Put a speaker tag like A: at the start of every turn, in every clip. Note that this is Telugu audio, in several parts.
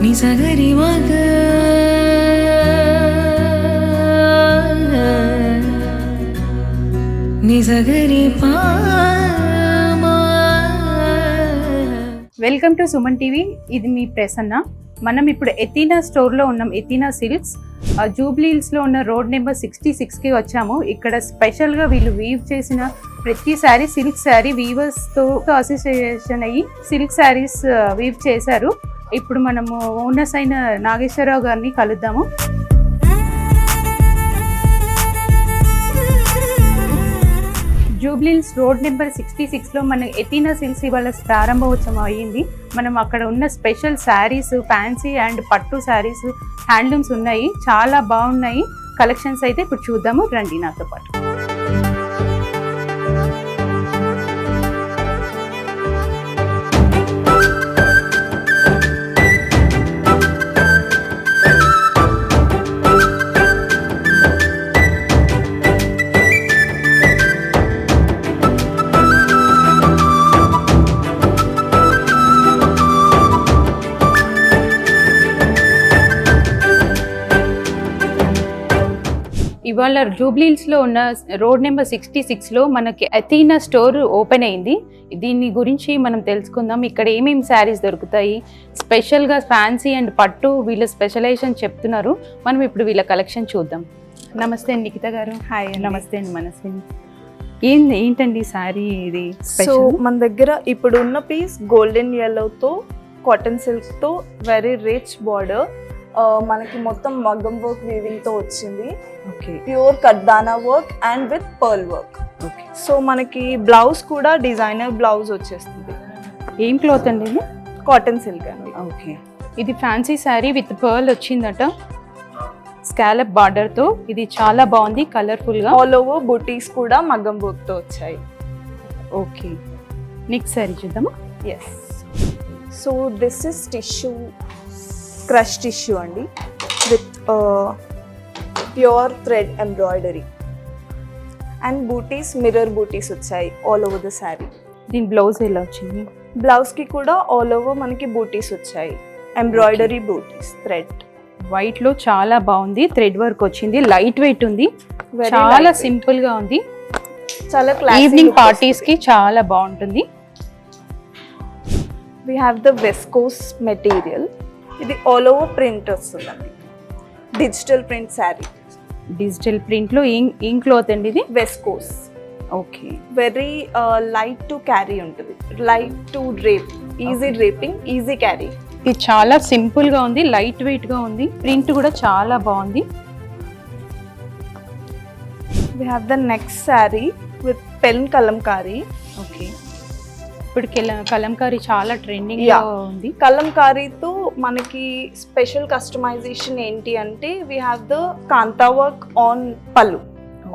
A: నిజగరి మగ నిజగరి పామా.
B: Welcome to Suman TV. ఇది మీ ప్రసన్న. మనం ఇప్పుడు ఎథీనా స్టోర్లో ఉన్నాం. ఎథీనా సిల్క్స్ జూబ్లీ హిల్స్లో ఉన్న రోడ్ నెంబర్ 66కి వచ్చాము. ఇక్కడ స్పెషల్గా వీళ్ళు వీవ్ చేసిన ప్రతి శారీ సిల్క్ శారీ వీవర్స్తో అసోసియేషన్ అయ్యి సిల్క్ శారీస్ వీవ్ చేశారు. ఇప్పుడు మనము ఓనర్స్ అయిన నాగేశ్వరరావు గారిని కలుద్దాము. జూబ్లీ హిల్స్ రోడ్ నెంబర్ 66లో మన ఎథీనా సిల్క్స్ ఇవాళ ప్రారంభోత్సవం అయ్యింది. మనం అక్కడ ఉన్న స్పెషల్ శారీస్, ఫ్యాన్సీ అండ్ పట్టు శారీస్, హ్యాండ్లూమ్స్ ఉన్నాయి. చాలా బాగున్నాయి కలెక్షన్స్. అయితే ఇప్పుడు చూద్దాము, రండి నాతో పాటు. ఇవాళ జూబ్లీ హిల్స్లో ఉన్న రోడ్ నెంబర్ 66లో మనకి ఎథీనా స్టోర్ ఓపెన్ అయింది. దీని గురించి మనం తెలుసుకుందాం. ఇక్కడ ఏమేమి శారీస్ దొరుకుతాయి, స్పెషల్గా ఫ్యాన్సీ అండ్ పట్టు వీళ్ళ స్పెషలైజేషన్ చెప్తున్నారు. మనం ఇప్పుడు వీళ్ళ కలెక్షన్ చూద్దాం. నమస్తే అండి నిఖిత గారు.
C: హాయ్.
B: నమస్తే అండి మనస్విని. ఏంటండి శారీ ఇది?
C: సో మన దగ్గర ఇప్పుడు ఉన్న పీస్ గోల్డెన్ yellowతో కాటన్ సిల్క్తో వెరీ రిచ్ బార్డర్, మనకి మొత్తం మగ్గం వర్క్ వీవింగ్తో వచ్చింది.
B: ఓకే,
C: ప్యూర్ కడ్దానా work and with pearl work.
B: Okay.
C: So మనకి బ్లౌజ్ కూడా డిజైనర్ బ్లౌజ్ వచ్చేస్తుంది.
B: ఏం క్లాత్ అండి ఇది?
C: కాటన్ సిల్క్ అండి.
B: ఓకే, ఇది ఫ్యాన్సీ శారీ విత్ పర్ల్ వచ్చిందట, స్కాలప్ బార్డర్తో. ఇది చాలా బాగుంది, కలర్ఫుల్గా.
C: ఆల్ ఓవర్ బుటీస్ కూడా మగ్గం వర్క్తో వచ్చాయి.
B: ఓకే, నెక్స్ట్ శారీ చూద్దామా?
C: Yes. So this is tissue, crush tissue అండి, with pure thread embroidery and butis, mirror butis వచ్చాయి ఆల్ ఓవర్ ద శారీ.
B: దీని బ్లౌజ్ ఎలా వచ్చింది?
C: బ్లౌజ్కి కూడా ఆల్ ఓవర్ మనకి బూటీస్ వచ్చాయి, ఎంబ్రాయిడరీ బూటీస్, థ్రెడ్.
B: వైట్లో చాలా బాగుంది, థ్రెడ్ వర్క్ వచ్చింది, లైట్ వెయిట్ ఉంది,
C: Very
B: చాలా
C: lightweight.
B: సింపుల్ గా ఉంది.
C: చాలా క్లాసీ
B: ఈవినింగ్ పార్టీస్ కి చాలా బాగుంటుంది.
C: We have the viscose material. ఇది ఆల్ ఓవర్ ప్రింట్ వస్తుందండి, digital print sari.
B: Digital print లో ఏం క్లాత్ అండి ఇది?
C: Viscose.
B: Okay,
C: very light to carry ఉంటుంది, light to drape, easy draping, easy carry.
B: ఇది చాలా సింపుల్ గా ఉంది, లైట్ వెయిట్ గా ఉంది, ప్రింట్ కూడా చాలా బాగుంది.
C: We have the next sari with pen kalamkari.
B: Okay, ఇప్పుడు కలంకారీ చాలా ట్రెండింగ్
C: Yeah.
B: ఉంది.
C: కలంకారీతో మనకి స్పెషల్ కస్టమైజేషన్ ఏంటి అంటే we have the kantha work on pallu,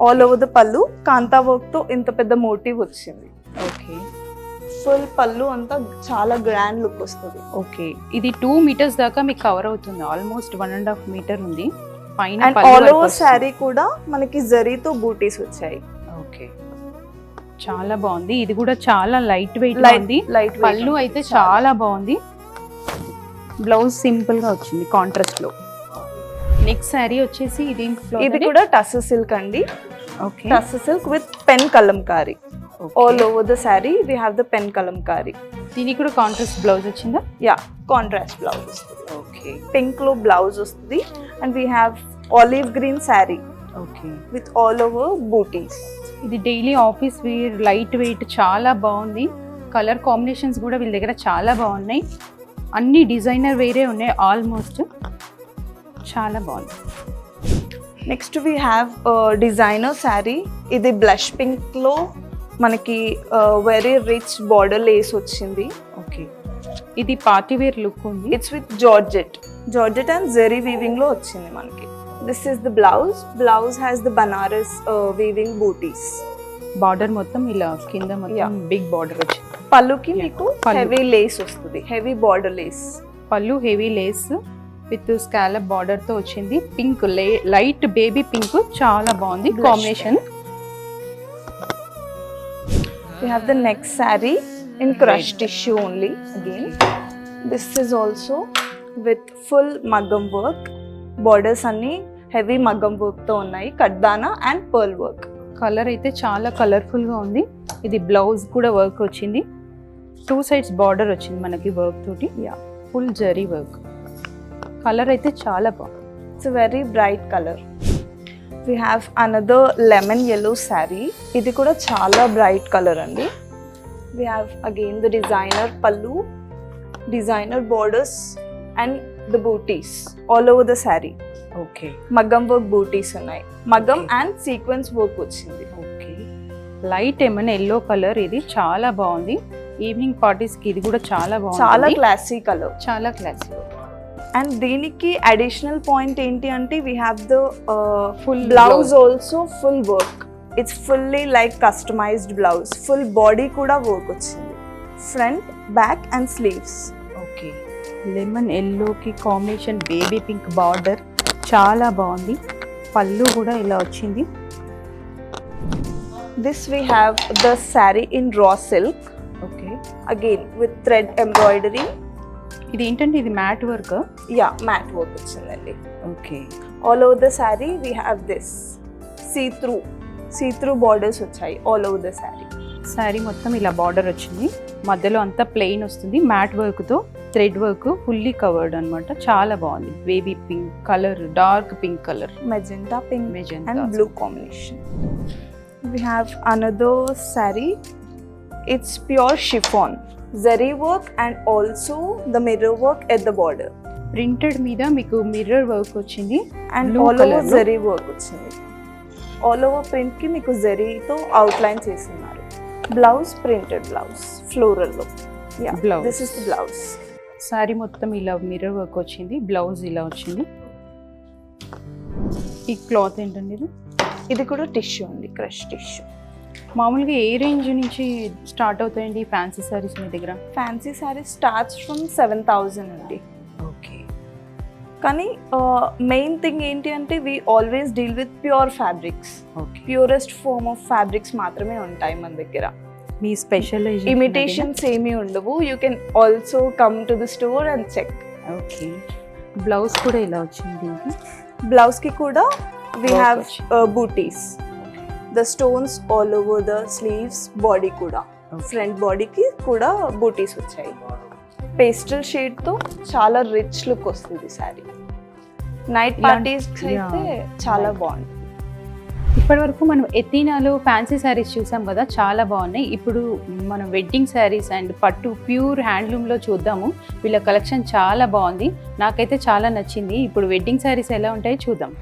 C: all over the pallu kantha work తో ఇంత పెద్ద మోటివ్ వచ్చింది.
B: ఓకే,
C: ఫుల్ పళ్ళు అంతా చాలా గ్రాండ్ లుక్ వస్తుంది.
B: ఓకే. ఇది 2 meters దాకా మీకు కవర్ అవుతుంది, ఆల్మోస్ట్ 1.5 meter ఉంది పైన.
C: అండ్ ఆల్ ఓవర్ శారీ కూడా మనకి జరీతో బూటీస్ వచ్చాయి.
B: ఓకే, చాలా బాగుంది. ఇది కూడా చాలా లైట్ వెయిట్ ఉంది.
C: లైట్
B: పళ్ళు అయితే చాలా బాగుంది. బ్లౌజ్ సింపుల్ గా వచ్చింది కాంట్రాస్ట్ లో. నెక్స్ట్ శారీ వచ్చేసి
C: ఇది కూడా టస్సర్ సిల్క్ అండి.
B: Okay,
C: tussar silk with pen kalamkari. All over the sari we have the pen kalamkari.
B: దీనికి కూడా కాంట్రాస్ట్ బ్లౌజ్ వచ్చిందా?
C: యా, కాంట్రాస్ట్ బ్లౌజ్ వస్తుంది.
B: ఓకే,
C: పింక్ లో బ్లౌజ్ వస్తుంది and we have olive green sari
B: okay.
C: With all over butis.
B: ఇది daily office wear, light weight, చాలా బాగుంది. కలర్ కాంబినేషన్స్ కూడా వీళ్ళ దగ్గర చాలా బాగున్నాయి. అన్ని డిజైనర్ వేరే ఉన్నాయి ఆల్మోస్ట్. చాలా బాగుంది.
C: Next we have designer sari. ఇది బ్లష్ పింక్ లో మనకి వెరీ రిచ్ బార్డర్ లేస్ వచ్చింది.
B: ఓకే, ఇది పార్టీ వేర్ లుక్ ఉంది.
C: It's with georgette and zari weaving లో వచ్చింది మనకి. This is the blouse. Blouse has the Banaras weaving butis.
B: Border మొత్తం ఇలా కింద మొత్తం బిగ్ బార్డర్ వచ్చింది.
C: పళ్ళుకి మీకు
B: పళ్ళు.
C: హెవీ లేస్ వస్తుంది, హెవీ బార్డర్ లేస్.
B: పళ్ళు heavy Lay's with scallop border తో వచ్చింది. పింక్, లైట్ బేబీ పింక్, చాలా బాగుంది combination.
C: We have the next saree in crushed tissue only again. This is also with full మగ్గం వర్క్. బార్డర్స్ అన్ని హెవీ మగ్గం వర్క్తో ఉన్నాయి, కడ్దానా అండ్ పర్ల్ వర్క్.
B: కలర్ అయితే చాలా కలర్ఫుల్గా ఉంది. ఇది బ్లౌజ్ కూడా వర్క్ వచ్చింది, 2 sides బార్డర్ వచ్చింది మనకి వర్క్ తోటి. Full zari work. కలర్ అయితే చాలా బాగుంది.
C: It's very bright colour. We have another lemon yellow sari. ఇది కూడా చాలా బ్రైట్ కలర్ అండి. We have again the designer pallu, designer borders and the butis all over the sari.
B: Okay,
C: మగ్గం వర్క్ బూటీస్ ఉన్నాయి, మగ్గం అండ్ సీక్వెన్స్ వర్క్ వచ్చింది.
B: ఓకే. లైట్ ఏమైనా ఎల్లో కలర్, ఇది చాలా బాగుంది. ఈవినింగ్ పార్టీస్కి ఇది కూడా చాలా బాగుంది,
C: చాలా క్లాసీ కలర్,
B: చాలా క్లాసీ.
C: అండ్ దీనికి అడిషనల్ పాయింట్ ఏంటి అంటే we have the
B: Full
C: blouse also full work. It's fully like customised blouse. Full body కూడా వర్క్ వచ్చింది, front, back and sleeves.
B: Okay, lemon ఎల్లోకి కాంబినేషన్ బేబీ పింక్ బార్డర్ చాలా బాగుంది. పళ్ళు కూడా ఇలా వచ్చింది.
C: This we have the sari in raw silk,
B: okay.
C: Again with thread embroidery.
B: ఇది ఏంటంటే ఇది mat work.
C: Yeah, mat work వచ్చిందండి.
B: Okay,
C: all over the sari we have this see through borders వచ్చాయి all over the sari.
B: Sari మొత్తం ఇలా బార్డర్ వచ్చింది, మధ్యలో అంతా ప్లెయిన్ వస్తుంది. మ్యాట్ వర్క్తో థ్రెడ్ వర్క్ ఫుల్లీ కవర్డ్ అన్నమాట. చాలా బాగుంది. Baby pink colour, dark pink colour,
C: magenta pink
B: magenta
C: and blue combination. We have another saree. It's pure chiffon, zari work and also the mirror work at the border.
B: Printed మీద మీకు మిర్రర్ వర్క్ వచ్చింది
C: And
B: Blue
C: all
B: colour
C: over
B: లో?
C: zari work వచ్చింది. All over print కి మీకు జరీతో అవుట్లైన్ చేస్తున్నారు. బ్లౌజ్ ప్రింటెడ్ బ్లౌజ్ ఫ్లోరల్ లో. Yeah,
B: Blouse.
C: this is the blouse.
B: Sari మొత్తం ఇలా మిర్రర్ వర్క్ వచ్చింది, బ్లౌజ్ ఇలా వచ్చింది. ఈ క్లాత్ ఏంటండి ఇది?
C: ఇది కూడా టిష్యూ అండి, క్రష్ టిష్యూ.
B: మామూలుగా ఏ రేంజ్ నుంచి స్టార్ట్ అవుతాయండి ఫ్యాన్సీ సారీస్ మీ దగ్గర?
C: ఫ్యాన్సీ శారీ స్టార్ట్స్ ఫ్రమ్ 7,000 అండి.
B: ఓకే,
C: కానీ మెయిన్ థింగ్ ఏంటి అంటే we always deal with pure fabrics.
B: Okay.
C: Purest form of fabrics మాత్రమే ఉంటాయి మన దగ్గర.
B: మీ స్పెషలైజేషన్
C: ఇమిటేషన్స్ ఏమీ ఉండవు. You can also come to the store and check.
B: Okay, blouse కూడా ఇలా వచ్చింది దీనికి.
C: బ్లౌజ్ కి కూడా వీ
B: Work
C: హ్యావ్
B: వచ్చింది.
C: Butis, the stones all over the sleeves, body కూడా ఫ్రంట్ బాడీకి కూడా బూటీస్ వచ్చాయి. పేస్టల్ షేడ్ తో చాలా రిచ్ లుక్ వస్తుంది శారీ. నైట్ పార్టీస్ అయితే చాలా బాగుంది.
B: ఇప్పటి వరకు మనం ఎతీనాలో ఫ్యాన్సీ శారీస్ చూసాం కదా, చాలా బాగున్నాయి. ఇప్పుడు మనం వెడ్డింగ్ శారీస్ అండ్ పట్టు ప్యూర్ హ్యాండ్లూమ్లో చూద్దాము. వీళ్ళ కలెక్షన్ చాలా బాగుంది, నాకైతే చాలా నచ్చింది. ఇప్పుడు వెడ్డింగ్ శారీస్ ఎలా ఉంటాయో చూద్దాం.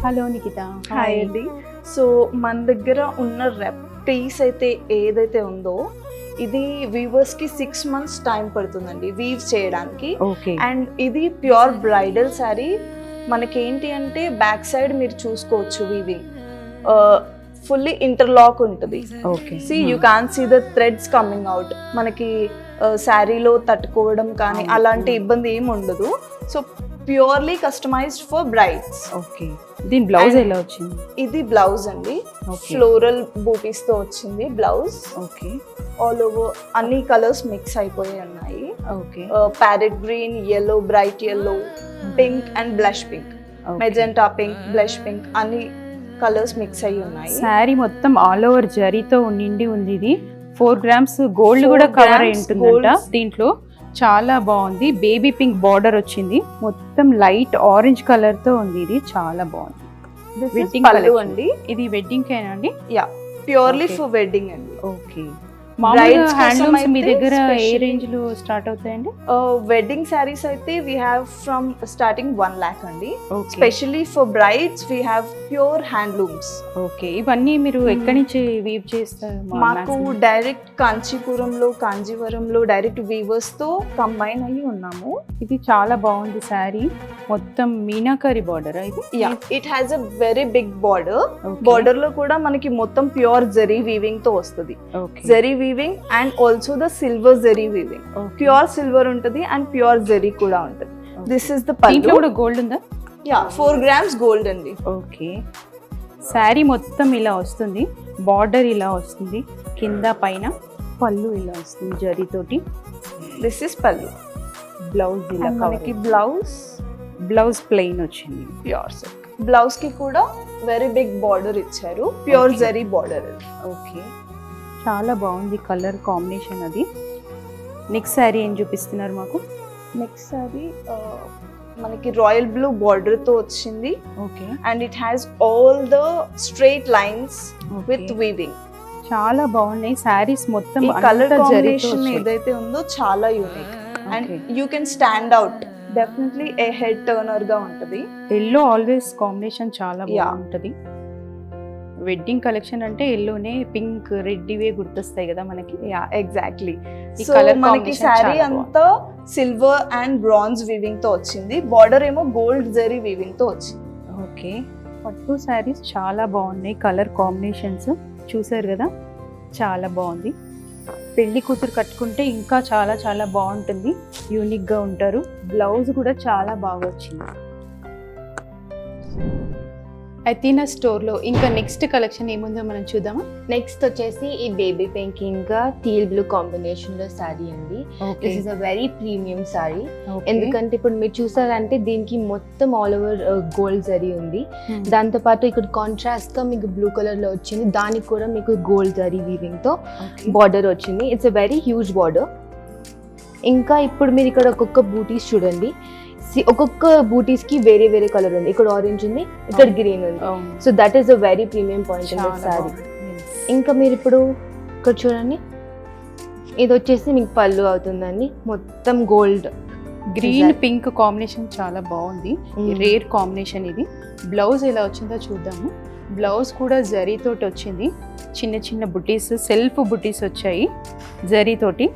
B: హలో నిఖిత.
C: హాయ్ అండి. సో మన దగ్గర ఉన్న పీస్ అయితే ఏదైతే ఉందో ఇది వీవర్స్కి 6 months టైం పడుతుందండి వీవ్ చేయడానికి.
B: ఓకే,
C: అండ్ ఇది ప్యూర్ బ్రైడల్ శారీ. మనకేంటి అంటే బ్యాక్ సైడ్ మీరు చూసుకోవచ్చు, వీవింగ్ ఫుల్లీ ఇంటర్లాక్ ఉంటుంది.
B: Okay.
C: See you can see the threads coming out. మనకి శారీలో తట్టుకోవడం కానీ అలాంటి ఇబ్బంది ఏమి ఉండదు. So purely customised for brides.
B: Okay, దీని బ్లౌజ్ ఎలా వచ్చింది?
C: ఇది బ్లౌజ్ అండి,
B: Okay.
C: ఫ్లోరల్ బూటీస్ తో వచ్చింది బ్లౌజ్.
B: ఓకే,
C: ఆల్ ఓవర్ అన్ని కలర్స్ మిక్స్ అయిపోయి ఉన్నాయి.
B: Okay,
C: parrot green, yellow, bright yellow, pink and blush pink, magenta pink, blush pink అన్ని కలర్స్ మిక్స్ అయ్యి ఉన్నాయి.
B: శారీ మొత్తం ఆల్ ఓవర్ జరీతో నిండి ఉంది. ఇది 4 grams గోల్డ్
C: 4
B: కూడా కవర్ అయి
C: grams
B: ఉంటుందంట
C: gold.
B: దీంట్లో. చాలా బాగుంది. బేబీ పింక్ బార్డర్ వచ్చింది, మొత్తం లైట్ ఆరెంజ్ కలర్ తో ఉంది. ఇది చాలా బాగుంది.
C: This is
B: వెడ్డింగ్
C: పల్లు
B: కలెక్షన్
C: అండి.
B: ఇది వెడ్డింగ్ కేనా అండి?
C: Yeah, purely
B: Okay.
C: For wedding అండి.
B: ఓకే. మామూలుగా
C: Brides కోసం
B: హ్యాండ్లూమ్స్ మీ
C: అయితే
B: దగ్గర ఏ
C: specially-
B: రేంజ్ లో స్టార్ట్ అవుతాయండి?
C: వెడ్డింగ్ శారీస్ అయితే we have from starting 1 lakh అండి.
B: Okay,
C: specially for brides we have pure handlooms.
B: Okay. ఇవన్నీ మీరు ఎక్కడి నుంచి వీవ్ చేస్తారు?
C: మాకు డైరెక్ట్ కాంజీవరంలో డైరెక్ట్ వీవర్స్ తో కంబైన్ అయ్యి ఉన్నాము.
B: ఇది చాలా బాగుంది శారీ, మొత్తం మీనాకరి బార్డర్. ఇది
C: yeah, it has a very big border.
B: Okay.
C: Border లో కూడా మనకి మొత్తం ప్యూర్ జరీ వీవింగ్ తో వస్తుంది.
B: Okay,
C: zari weaving and also the silver zari weaving. Pure silver untadi and pure zari kuda untadi. This is the
B: దీంట్లో
C: pallu.
B: కూడా గోల్డ్ ఉందా?
C: Yeah, 4 grams gold andi.
B: Okay, sari మొత్తం ఇలా వస్తుంది, బార్డర్ ఇలా వస్తుంది, కింద పైన పళ్ళు ఇలా వస్తుంది జరీతోటి.
C: This is pallu.
B: బ్లౌజ్ ఇలా
C: మనకి బ్లౌజ్
B: బ్లౌజ్ ప్లెయిన్ వచ్చింది.
C: Pure silk. బ్లౌజ్ కి కూడా వెరీ బిగ్ బార్డర్ ఇచ్చారు, pure
B: Okay.
C: Zari border.
B: Okay, చాలా బాగుంది కలర్ కాంబినేషన్ అది. నెక్స్ట్ శారీ ఏం చూపిస్తున్నారు మాకు?
C: నెక్స్ట్ సారీ మనకి రాయల్ బ్లూ బార్డర్ తో వచ్చింది
B: okay,
C: and it has all the straight lines with weaving.
B: చాలా బాగున్నాయి శారీస్ మొత్తం.
C: ఈ కలర్
B: అంతా జరీతో
C: కాంబినేషన్
B: వచ్చాయి.
C: ఏదైతే ఉందో చాలా unique and
B: Okay.
C: You can stand out. Definitely A head Turner గా ఉంటది.
B: ఎల్లో ఆల్వేస్ కాంబినేషన్ చాలా
C: Yeah.
B: బాగుంటది. వెడ్డింగ్ కలెక్షన్ అంటే ఎల్లోనే, పింక్ రెడ్ ఇవే గుర్తొస్తాయి కదా మనకి.
C: Yeah exactly.
B: ఈ
C: సో
B: colour
C: మనకి
B: combination
C: శారీ
B: చాలా
C: అంతా సిల్వర్ అండ్ బ్రాంజ్ వీవింగ్ తో వచ్చింది, బార్డర్ ఏమో గోల్డ్ జరీ వీవింగ్ తో వచ్చింది.
B: ఓకే, పట్టు శారీస్ చాలా బాగున్నాయి, కలర్ కాంబినేషన్స్ చూసారు కదా, చాలా బాగుంది. పెళ్లి కూతురు కట్టుకుంటే ఇంకా చాలా చాలా బాగుంటుంది, యూనిక్గా ఉంటారు. బ్లౌజ్ కూడా చాలా బాగా వచ్చింది. అథీనా స్టోర్లో ఇంకా నెక్స్ట్ కలెక్షన్ ఏముందో మనం చూద్దామా?
D: నెక్స్ట్ వచ్చేసి ఈ బేబీ పింక్ ఇంకా టీల్ బ్లూ కాంబినేషన్ లో సారీ అండి. This is a very premium sorry. ఎందుకంటే ఇప్పుడు మీరు చూసారంటే దీనికి మొత్తం ఆల్ ఓవర్ గోల్డ్ జరీ ఉంది. దాంతో పాటు ఇక్కడ కాంట్రాస్ట్ గా మీకు బ్లూ కలర్ లో వచ్చింది, దానికి కూడా మీకు గోల్డ్ జరీ వీవింగ్ తో బార్డర్ వచ్చింది. It's a very huge border. ఇంకా ఇప్పుడు మీరు ఇక్కడ ఒక్కొక్క బూటీస్ చూడండి, ఒక్కొక్క బూటీస్ కి వేరే వేరే కలర్ ఉంది. ఇక్కడ ఆరెంజ్ ఉంది, ఇక్కడ గ్రీన్ ఉంది. So that is a very premium point in this sorry. ఇంకా మీరు ఇప్పుడు ఇక్కడ చూడండి, ఇది వచ్చేసి మీకు పళ్ళు అవుతుందండి, మొత్తం గోల్డ్
B: గ్రీన్ పింక్ కాంబినేషన్ చాలా బాగుంది, రేర్ కాంబినేషన్ ఇది. బ్లౌజ్ ఎలా వచ్చిందో చూద్దాము. బ్లౌజ్ కూడా జరీతోటి వచ్చింది, చిన్న చిన్న బుటీస్, సెల్ఫ్ బుటీస్ వచ్చాయి జరీతోటి.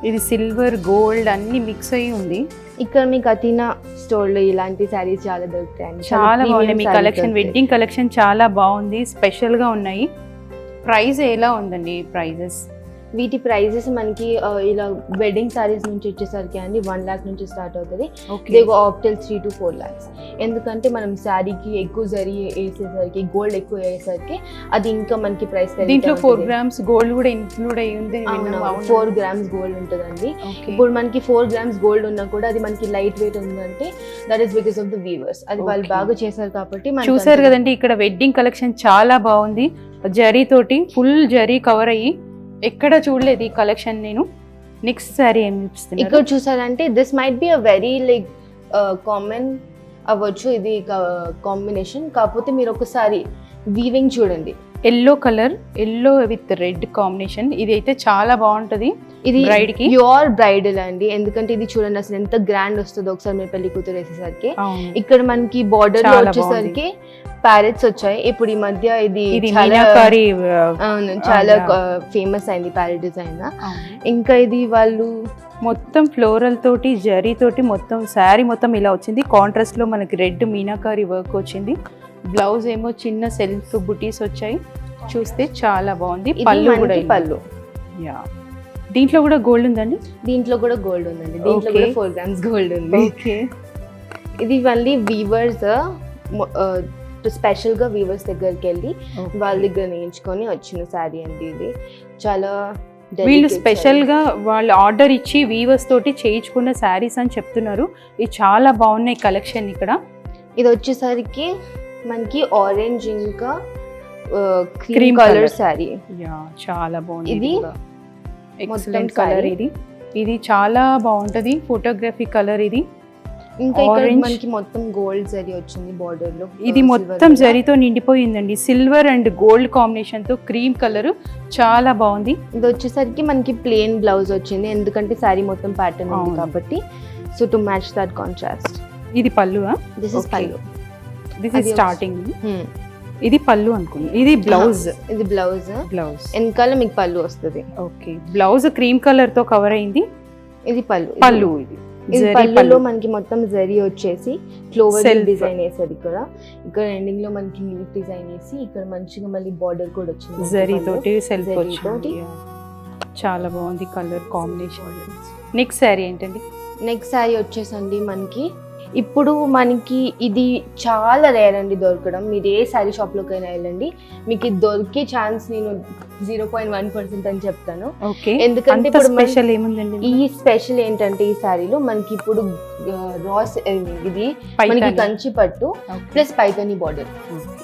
B: ఇది సిల్వర్ గోల్డ్ అన్ని మిక్స్ అయ్యి ఉంది.
D: ఇక్కడ మీకు అథీనా స్టోర్ లో ఇలాంటి శారీస్ చాలా దొరుకుతాయి.
B: చాలా బాగుంది మీ కలెక్షన్, వెడ్డింగ్ కలెక్షన్ చాలా బాగుంది, స్పెషల్ గా ఉన్నాయి. ప్రైస్ ఎలా ఉందండి? ప్రైజెస్
D: వీటి ప్రైజెస్ మనకి ఇలా వెడ్డింగ్ సారీస్ నుంచి వచ్చేసరికి అండి 1 lakh నుంచి స్టార్ట్ అవుతుంది. They go up till 3 to 4 lakhs. ఎందుకంటే మనం శారీకి ఎక్కువ జరీ వేసేసరికి, గోల్డ్ ఎక్కువ వేసేసరికి అది ఇంకా మనకి ప్రైస్.
B: దీంట్లో 4 grams గోల్డ్ కూడా ఇంక్లూడ్ అయ్యి ఉంది.
D: 4 grams గోల్డ్ ఉంటుందండి. ఇప్పుడు మనకి 4 grams గోల్డ్ ఉన్నా కూడా అది మనకి లైట్ వెయిట్ ఉందంటే that is because of the weavers. అది వాళ్ళు బాగా చేశారు కాబట్టి.
B: చూసారు కదండి, ఇక్కడ వెడ్డింగ్ కలెక్షన్ చాలా బాగుంది, జరీ తోటి ఫుల్ జరీ కవర్ అయ్యి. ఎక్కడ చూడలేదు ఈ కలెక్షన్ నేను. నెక్స్ట్ సారీ ఏం చూపిస్తున్నారు?
D: ఇక్కడ చూసారంటే this might be a very like common అవ్వచ్చు ఇది కాంబినేషన్, కాకపోతే మీరు ఒకసారి వీవింగ్ చూడండి.
B: Yellow colour, yellow with red combination. ఇది అయితే చాలా బాగుంటది
D: ఇది
B: బ్రైడ్ కి,
D: ప్యూర్ బ్రైడల్ అండి. ఎందుకంటే ఇది చూడండి అసలు ఎంత గ్రాండ్ వస్తుందో ఒకసారి మీరు పెళ్లి కూతురు వేసేసరికి. ఇక్కడ మనకి బార్డర్ వచ్చేసరికి ప్యారెట్స్ వచ్చాయి. ఇప్పుడు ఈ మధ్య ఇది చాలా ఫేమస్ అయింది ప్యారెట్ డిజైన్. ఇంకా ఇది వాళ్ళు
B: మొత్తం ఫ్లోరల్ తోటి జరీ తోటి మొత్తం శారీ మొత్తం ఇలా వచ్చింది. కాంట్రాస్ట్ లో మనకి రెడ్ మీనాకారి వర్క్ వచ్చింది. బ్లౌజ్ ఏమో చిన్న సెల్ఫ్ బుటీస్ వచ్చాయి, చూస్తే చాలా బాగుంది. పళ్ళు కూడా
D: పళ్ళు.
B: దీంట్లో కూడా గోల్డ్ ఉందండి?
D: దీంట్లో కూడా గోల్డ్ ఉందండి. దీంట్లో కూడా 4 grams గోల్డ్ ఉంది. ఇది మళ్ళీ వీవర్స్ స్పెషల్ గా వీవర్స్ దగ్గరికి వెళ్ళి వాళ్ళ దగ్గర నేర్చుకొని వచ్చిన శారీ అండి. ఇది చాలా
B: వీళ్ళు స్పెషల్ గా వాళ్ళు ఆర్డర్ ఇచ్చి వీవర్స్ తోటి చేయించుకున్న శారీస్ అని చెప్తున్నారు. ఇది చాలా బాగున్నాయి కలెక్షన్. ఇక్కడ
D: ఇది వచ్చేసరికి మనకి ఆరెంజ్ ఇంకా క్రీమ్ కలర్ శారీ.
B: చాలా బాగుంది.
D: ఇది
B: ఎక్సలెంట్ కలర్. ఇది చాలా బాగుంటది, ఫోటోగ్రఫీ కలర్. ఇది
D: ఇంకా ఇక్కడ మనకి మొత్తం గోల్డ్ జరీ వచ్చింది బార్డర్ లో.
B: ఇది మొత్తం జరీతో నిండిపోయిందండి, సిల్వర్ అండ్ గోల్డ్ కాంబినేషన్ తో. క్రీమ్ కలర్ చాలా బాగుంది.
D: ఇది వచ్చేసరికి మనకి ప్లెయిన్ బ్లౌజ్ వచ్చింది, ఎందుకంటే శారీ మొత్తం ప్యాటర్న్ ఉంది కాబట్టి. So to match that contrast.
B: ఇది పళ్ళు?
D: దిస్ ఇస్ పళ్ళు.
B: This is starting. ఇది పళ్ళు అనుకుంది. ఇది బ్లౌజ్.
D: ఇది బ్లౌజ్. వెనకాల మీకు పళ్ళు వస్తుంది.
B: ఓకే, బ్లౌజ్ క్రీమ్ కలర్ తో కవర్ అయింది.
D: ఇది పళ్ళు.
B: ఇది
D: పళ్ళులో మనకి మొత్తం జరీ వచ్చేసి క్లోవర్ డిజైన్ వేసారు. ఇక్కడ ఎండింగ్ లో మనకి లీఫ్ డిజైన్ వేసి ఇక్కడ మంచిగా మళ్ళీ బార్డర్ కూడా వచ్చింది
B: జరీ తోటి, సెల్ఫ్ తోటి. చాలా బాగుంది కలర్ కాంబినేషన్. నెక్స్ట్ శారీ ఏంటండి?
D: నెక్స్ట్ శారీ వచ్చేసండి మనకి ఇప్పుడు మనకి ఇది చాలా రేర్ అండి దొరకడం. మీరు ఏ శారీ షాప్లోకైనా వెళ్ళండి, మీకు ఇది దొరికే ఛాన్స్ నేను 0.1% అని చెప్తాను. ఎందుకంటే ఇప్పుడు
B: స్పెషల్ ఏముందండి?
D: ఈ స్పెషల్ ఏంటంటే ఈ శారీలో మనకి ఇప్పుడు రాస్ ఇది మనకి కంచి పట్టు ప్లస్ పైథానీ బార్డర్,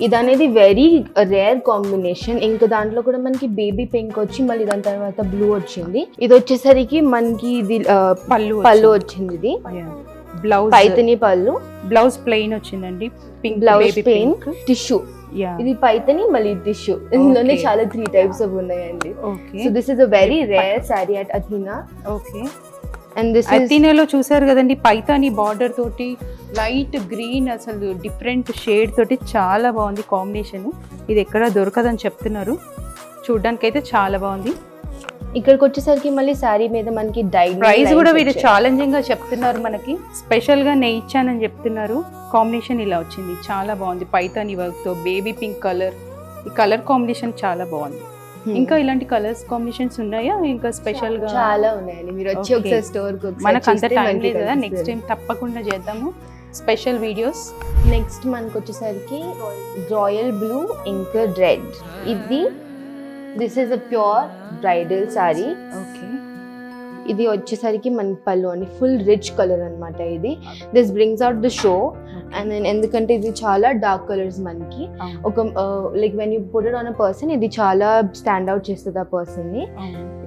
D: ఇది అనేది వెరీ రేర్ కాంబినేషన్. ఇంకా దాంట్లో కూడా మనకి బేబీ పింక్ వచ్చి మళ్ళీ దాని తర్వాత బ్లూ వచ్చింది. ఇది వచ్చేసరికి మనకి ఇది పళ్ళు వచ్చింది. ఇది
B: బ్లౌజ్
D: పైథానీ పళ్ళు,
B: బ్లౌజ్ ప్లెయిన్ వచ్చిందండి, పింక్
D: బ్లౌజ్ పింక్ టిష్యూ. ఇది పైథానీ మళ్ళీ టిష్యూ. ఇందులోనే చాలా 3 types of ఉన్నాయండి. So this is a very rare sari at Athena.
B: Okay.
D: And this
B: అథీనాలో చూసారు కదండి, పైథానీ బార్డర్ తోటి లైట్ గ్రీన్, అసలు డిఫరెంట్ షేడ్ తోటి చాలా బాగుంది కాంబినేషన్. ఇది ఎక్కడ దొరకదని చెప్తున్నారు, చూడడానికి అయితే చాలా బాగుంది.
D: ఇక్కడికి వచ్చేసరికి మళ్ళీ శారీ మీద మనకి
B: ప్రైస్ కూడా వీరు ఛాలెంజింగ్ గా చెప్తున్నారు, మనకి స్పెషల్ గా నేను ఇచ్చానని చెప్తున్నారు. కాంబినేషన్ ఇలా వచ్చింది, చాలా బాగుంది. పైథానీ వర్క్ తో బేబీ పింక్ కలర్, ఈ కలర్ కాంబినేషన్ చాలా బాగుంది. ఇంకా ఇలాంటి కలర్స్ కాంబినేషన్స్ ఉన్నాయా? ఇంకా స్పెషల్ గా
D: చాలా ఉన్నాయండి, మీరు వచ్చి ఒకసారి స్టోర్ కి
B: మనకు అంత టైం లేదు కదా, నెక్స్ట్ టైం తప్పకుండా చేద్దాము స్పెషల్ వీడియోస్.
D: నెక్స్ట్ మనకు వచ్చేసరికి రాయల్ బ్లూ ఇంకా రెడ్. ఇది this is a pure bridal sorry.
B: Okay.
D: ఇది వచ్చేసరికి మన పళ్ళు అని ఫుల్ రిచ్ కలర్ అనమాట. ఇది this brings out the show. And then ఎందుకంటే ఇది చాలా డార్క్ కలర్స్ మనకి ఒక like when you put it on a person, ఇది చాలా స్టాండ్ అవుట్ చేస్తుంది ఆ పర్సన్ ని.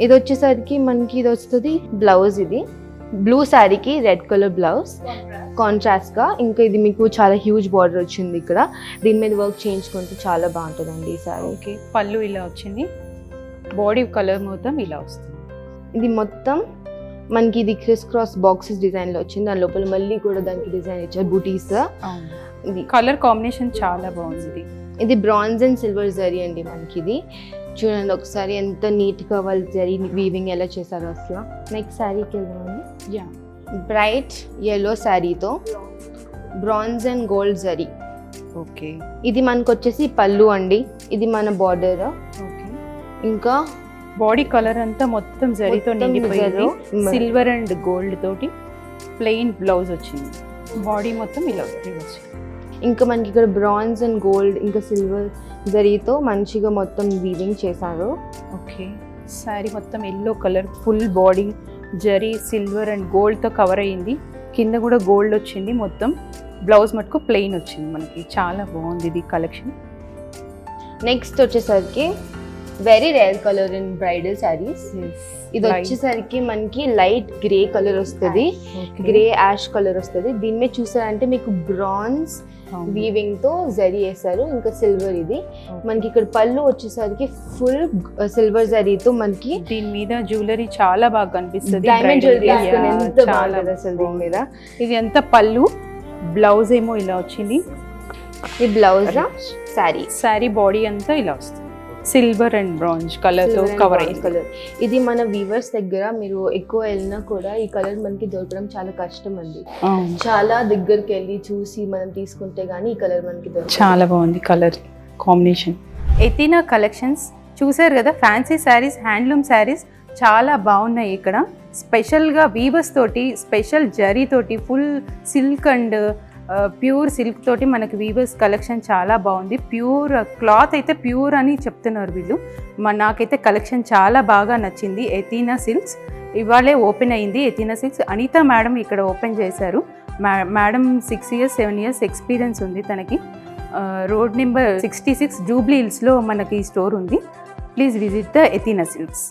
D: ఇది వచ్చేసరికి మనకి ఇది వస్తుంది బ్లౌజ్, ఇది బ్లూ శారీకి రెడ్ కలర్ బ్లౌజ్ కాంట్రాస్ట్ గా. ఇంకా ఇది మీకు చాలా హ్యూజ్ బార్డర్ వచ్చింది ఇక్కడ, దీని మీద వర్క్ చేయించుకుంటే చాలా బాగుంటుందండి ఈ శారీ.
B: ఓకే. పళ్ళు ఇలా వచ్చింది, బాడీ కలర్ మొత్తం ఇలా వస్తుంది.
D: ఇది మొత్తం మనకి ఇది క్రిస్ క్రాస్ బాక్సెస్ డిజైన్ లో వచ్చింది, దాని లోపల మళ్ళీ కూడా దానికి డిజైన్ ఇచ్చారు బూటీస్.
B: ఇది కలర్ కాంబినేషన్ చాలా బాగుంది.
D: ఇది బ్రాంజ్ అండ్ సిల్వర్ జరీ అండి మనకి. ఇది చూడండి ఒకసారి ఎంత నీట్ గా వాళ్ళు జరీ వీవింగ్ ఎలా చేశారో అసలు. నెక్స్ట్ శారీకి వెళ్దామండి.
B: యా,
D: బ్రైట్ ఎల్లో శారీతో bronze and gold zari.
B: Okay.
D: ఇది మనకు వచ్చేసి పళ్ళు అండి, ఇది మన బార్డర్.
B: ఓకే.
D: ఇంకా
B: బాడీ కలర్ అంతా మొత్తం జరీతో నిండిపోయింది, సిల్వర్ అండ్ గోల్డ్ తోటి ప్లెయిన్ బ్లౌజ్ వచ్చింది, బాడీ మొత్తం ఇలా వచ్చింది.
D: ఇంకా మనకి ఇక్కడ బ్రాంజ్ అండ్ గోల్డ్ ఇంకా సిల్వర్ జరీతో మంచిగా మొత్తం వీవింగ్ చేశారు.
B: ఓకే. శారీ మొత్తం yellow colour, full body zari silver and గోల్డ్తో కవర్ అయ్యింది, కింద కూడా గోల్డ్ వచ్చింది మొత్తం. బ్లౌజ్ మటుకు ప్లెయిన్ వచ్చింది మనకి, చాలా బాగుంది ఇది కలెక్షన్.
D: నెక్స్ట్ వచ్చేసరికి very rare colour in bridal saris. ఇది వచ్చేసరికి మనకి లైట్ గ్రే కలర్ వస్తుంది, గ్రే యాష్ కలర్ వస్తుంది. దీని మీద చూసారంటే మీకు బ్రాంజ్ వీవింగ్ తో జరీ వేసారు, ఇంకా సిల్వర్. ఇది మనకి ఇక్కడ పళ్ళు వచ్చేసరికి ఫుల్ సిల్వర్ జరీతో మనకి
B: దీని మీద జ్యువెలరీ చాలా బాగా కనిపిస్తుంది,
D: డైమండ్ జ్యువెలరీ ఎంత బాగుంటుంది అసలు దీని మీద.
B: ఇది ఎంత పళ్ళు, బ్లౌజ్ ఏమో ఇలా వచ్చింది.
D: ఈ బ్లౌజ్ శారీ
B: బాడీ అంతా ఇలా వస్తుంది, సిల్వర్ అండ్ బ్రాంజ్ కలర్ తో కవర్ అయ్యే కలర్.
D: ఇది మన వీవర్స్ దగ్గర మీరు ఎక్కువ వెళ్ళినా కూడా ఈ కలర్ మనకి దొరకడం చాలా కష్టం అండి, చాలా దగ్గరికి వెళ్ళి చూసి మనం తీసుకుంటే గానీ ఈ కలర్ మనకి దొరకదు.
B: చాలా బాగుంది కలర్ కాంబినేషన్. ఎథీనా కలెక్షన్స్ చూసారు కదా, ఫ్యాన్సీ శారీస్, హ్యాండ్లూమ్ శారీస్ చాలా బాగున్నాయి. ఇక్కడ స్పెషల్గా వీవర్స్ తోటి, స్పెషల్ జరీ తోటి, full silk and pure silk తోటి మనకి వీవర్స్ కలెక్షన్ చాలా బాగుంది. ప్యూర్ క్లాత్ అయితే ప్యూర్ అని చెప్తున్నారు వీళ్ళు. నాకైతే కలెక్షన్ చాలా బాగా నచ్చింది. ఎథీనా సిల్క్స్ ఇవాళే ఓపెన్ అయింది. ఎథీనా సిల్క్స్ అనిత మేడం ఇక్కడ ఓపెన్ చేశారు. మేడం 6 years 7 years ఎక్స్పీరియన్స్ ఉంది తనకి. రోడ్ నెంబర్ 66 జూబ్లీ హిల్స్లో మనకి స్టోర్ ఉంది. Please visit the Athena silks.